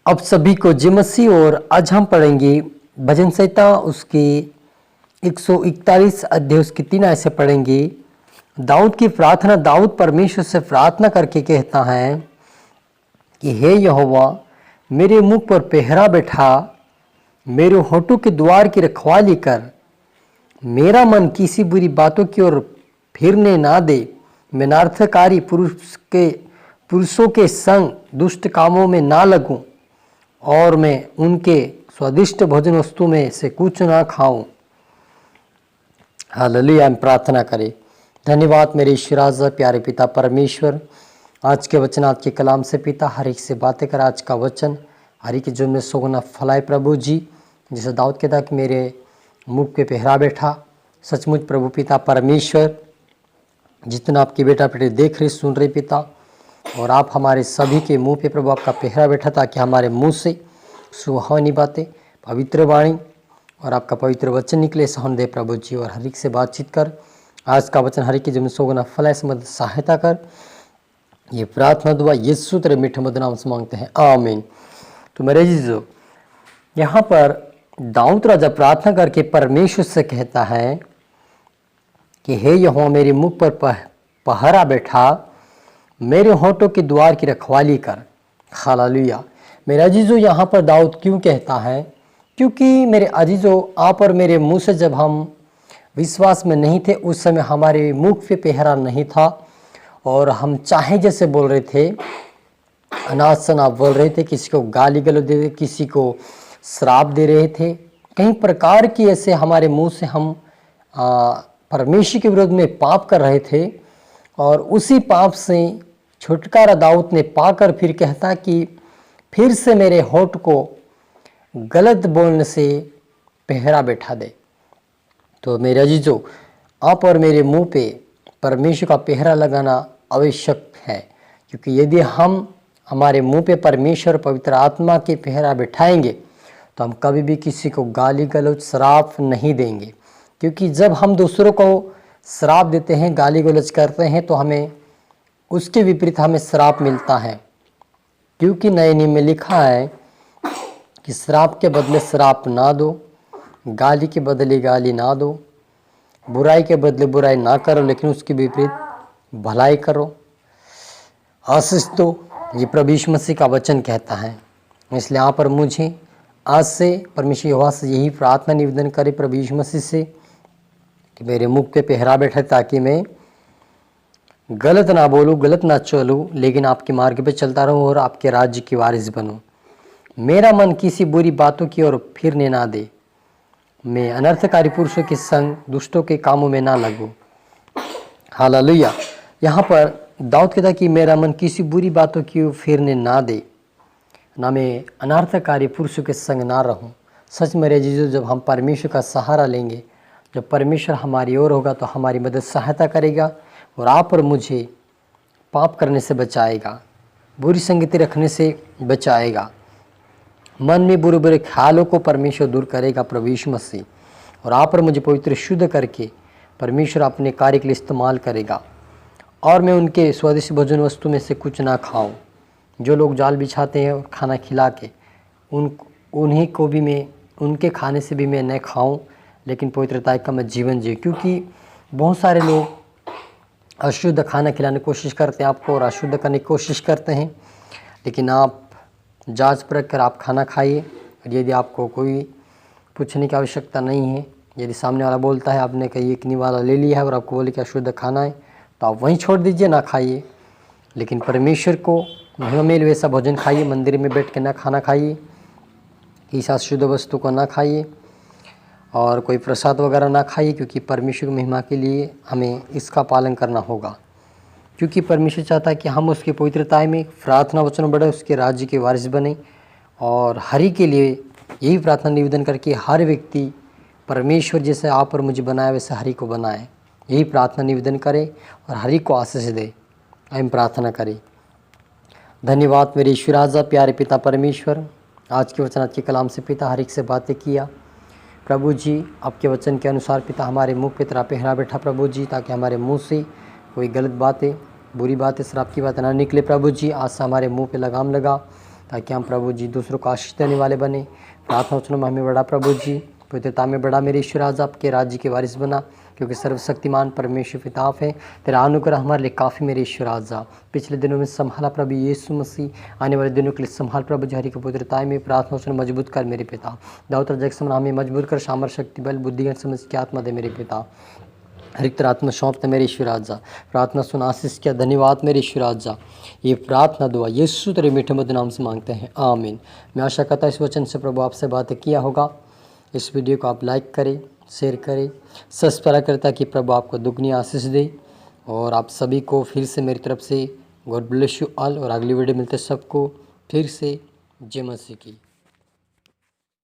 अब सभी को जय मसीह। और आज हम पढ़ेंगे भजन संहिता उसके 141 अध्याय उसके 3 आयत से पढ़ेंगे। दाऊद की प्रार्थना। दाऊद परमेश्वर से प्रार्थना करके कहता है कि हे यहोवा, मेरे मुख पर पहरा बैठा, मेरे होठों के द्वार की रखवाली कर, मेरा मन किसी बुरी बातों की ओर फिरने ना दे, मैं अनर्थकारी पुरुषों के संग दुष्ट कामों में ना लगूं और मैं उनके स्वादिष्ट भोजन वस्तु में से कुछ ना खाऊं। हालेलुया। हम प्रार्थना करें। धन्यवाद मेरे ईश्वर प्यारे पिता परमेश्वर, आज के वचन आज के कलाम से पिता हर एक से बातें कर। आज का वचन हर एक जो में सोगना फलाए प्रभु जी, जैसे दाऊद कहता कि मेरे मुख पे पहरा बैठा। सचमुच प्रभु पिता परमेश्वर, जितना आपके बेटा बेटे देख रहे सुन रहे पिता, और आप हमारे सभी के मुंह पे प्रभु आपका पहरा बैठा, ताकि हमारे मुंह से सुहावनी बातें, पवित्र वाणी और आपका पवित्र वचन निकले। सहन दे प्रभु जी, और हर एक से बातचीत कर। आज का वचन हर एक के जीवन में सोगना फल से मदद सहायता कर। ये प्रार्थना दुआ यीशु तेरे मीठे मधुर नाम से मांगते हैं, आमीन। तो मेरे जीजो, यहाँ पर दाऊद राजा प्रार्थना करके परमेश्वर से कहता है कि हे यहोवा, मेरे मुख पर पहरा बैठा, मेरे होठों के द्वार की रखवाली कर। हालेलुया। मेरे अजीजो, यहाँ पर दाऊद क्यों कहता है? क्योंकि मेरे अजीजो, आप और मेरे मुंह से जब हम विश्वास में नहीं थे, उस समय हमारे मुख पे पहरा नहीं था और हम चाहे जैसे बोल रहे थे, अनाज शनाब बोल रहे थे, किसी को गाली गलौज दे रहे, किसी को श्राप दे रहे थे। कई प्रकार की ऐसे हमारे मुंह से हम परमेश्वर के विरोध में पाप कर रहे थे, और उसी पाप से छुटकारा दाऊद ने पाकर फिर कहता कि फिर से मेरे होठ को गलत बोलने से पहरा बैठा दे। तो मेरे अजीजों, आप और मेरे मुंह पे परमेश्वर का पहरा लगाना आवश्यक है, क्योंकि यदि हम हमारे मुंह पे परमेश्वर पवित्र आत्मा के पहरा बैठाएंगे तो हम कभी भी किसी को गाली गलौज श्राप नहीं देंगे। क्योंकि जब हम दूसरों को श्राप देते हैं, गाली गलौज करते हैं, तो हमें उसके विपरीत हमें श्राप मिलता है। क्योंकि नए नियम में लिखा है कि श्राप के बदले श्राप ना दो, गाली के बदले गाली ना दो, बुराई के बदले बुराई ना करो, लेकिन उसके विपरीत भलाई करो, आशीष दो। ये प्रभु यीशु मसीह का वचन कहता है। इसलिए यहाँ पर मुझे आज से परमेश्वर यहोवा से यही प्रार्थना निवेदन करे प्रभु यीशु मसीह से कि मेरे मुख पे पहरा बैठे, ताकि मैं गलत ना बोलूँ, गलत ना चलूँ, लेकिन आपके मार्ग पे चलता रहूँ और आपके राज्य की वारिस बनूँ। मेरा मन किसी बुरी बातों की ओर फिरने ना दे, मैं अनर्थकारी पुरुषों के संग दुष्टों के कामों में ना लगूँ। हालेलुया। यहाँ पर दाऊद कहता कि मेरा मन किसी बुरी बातों की ओर फिरने ना दे, ना मैं अनर्थकारी पुरुषों के संग ना रहूँ। सच मेरे जीजो, जब हम परमेश्वर का सहारा लेंगे, जब परमेश्वर हमारी ओर होगा, तो हमारी मदद सहायता करेगा और आप और मुझे पाप करने से बचाएगा, बुरी संगति रखने से बचाएगा, मन में बुरे बुरे ख्यालों को परमेश्वर दूर करेगा प्रभु यीशु मसीह, और आप और मुझे पवित्र शुद्ध करके परमेश्वर अपने कार्य के लिए इस्तेमाल करेगा। और मैं उनके स्वादिष्ट भोजन वस्तु में से कुछ ना खाऊं। जो लोग जाल बिछाते हैं और खाना खिला के उन्हीं को भी मैं, उनके खाने से भी मैं न खाऊं, लेकिन पवित्रता का मैं जीवन जीऊं। क्योंकि बहुत सारे लोग अशुद्ध खाना खिलाने की कोशिश करते हैं आपको, और अशुद्ध करने की कोशिश करते हैं, लेकिन आप जांच परख कर आप खाना खाइए। और यदि आपको कोई पूछने की आवश्यकता नहीं है, यदि सामने वाला बोलता है, आपने कहीं एक निवाला ले लिया है और आपको बोले कि अशुद्ध खाना है, तो आप वहीं छोड़ दीजिए, ना खाइए। लेकिन परमेश्वर को महिमा वैसा भोजन खाइए, मंदिर में बैठ के ना खाना खाइए, इस अशुद्ध वस्तु को ना खाइए, और कोई प्रसाद वगैरह ना खाइए, क्योंकि परमेश्वर की महिमा के लिए हमें इसका पालन करना होगा। क्योंकि परमेश्वर चाहता है कि हम उसकी पवित्रता में प्रार्थना वचन बढ़े, उसके राज्य के वारिस बने। और हरि के लिए यही प्रार्थना निवेदन करके हर व्यक्ति परमेश्वर जैसे आप और मुझे बनाए वैसे हरि को बनाए, यही प्रार्थना निवेदन करे और हरि को आशीष दे। हम प्रार्थना करें। धन्यवाद मेरे ईश्वर प्यारे पिता परमेश्वर, आज के वचन आज के कलाम से पिता हर एक से बातें किया प्रभु जी। आपके वचन के अनुसार पिता हमारे मुख पे तेरा पहरा बैठा प्रभु जी, ताकि हमारे मुंह से कोई गलत बातें, बुरी बातें, श्राप की बातें ना निकले प्रभु जी। आज से हमारे मुंह पे लगाम लगा, ताकि हम प्रभु जी दूसरों को आशीष देने वाले बने। प्रार्थना वचनों में हमें बड़ा प्रभु जी, पवित्रता में बड़ा मेरे ईश्वर राजा, आपके राज्य के वारिस बना, क्योंकि सर्वशक्तिमान परमेश्वर पिता आप है। तेरा अनुग्रह हमारे लिए काफ़ी मेरे ईश्वर राजा। पिछले दिनों में संभाला प्रभु यीशु मसीह, आने वाले दिनों के लिए संभाल प्रभु जी। हरि की पवित्रता में प्रार्थना वचन मजबूत कर मेरे पिता। दाऊद राजा के समान हमें मजबूत कर, सामर्थ शक्ति बल बुद्धि ज्ञान समझ की आत्मा दे मेरे पिता। हर एक तरह आत्मा सौंपते मेरे ईश्वर राजा। प्रार्थना सुन आशीष किया, धन्यवाद मेरे ईश्वर राजा। ये प्रार्थना दुआ यीशु तेरे मीठे मधुर नाम से मांगते हैं, आमीन। मैं आशा करता हूं इस वचन से प्रभु आपसे बातें किया होगा। इस वीडियो को आप लाइक करें, शेयर करें, सब्सक्राइब करें, ताकि प्रभु आपको दुगनी आशीष दे। और आप सभी को फिर से मेरी तरफ से गॉड ब्लेस यू ऑल। और अगली वीडियो मिलते सबको फिर से जय मसीह की।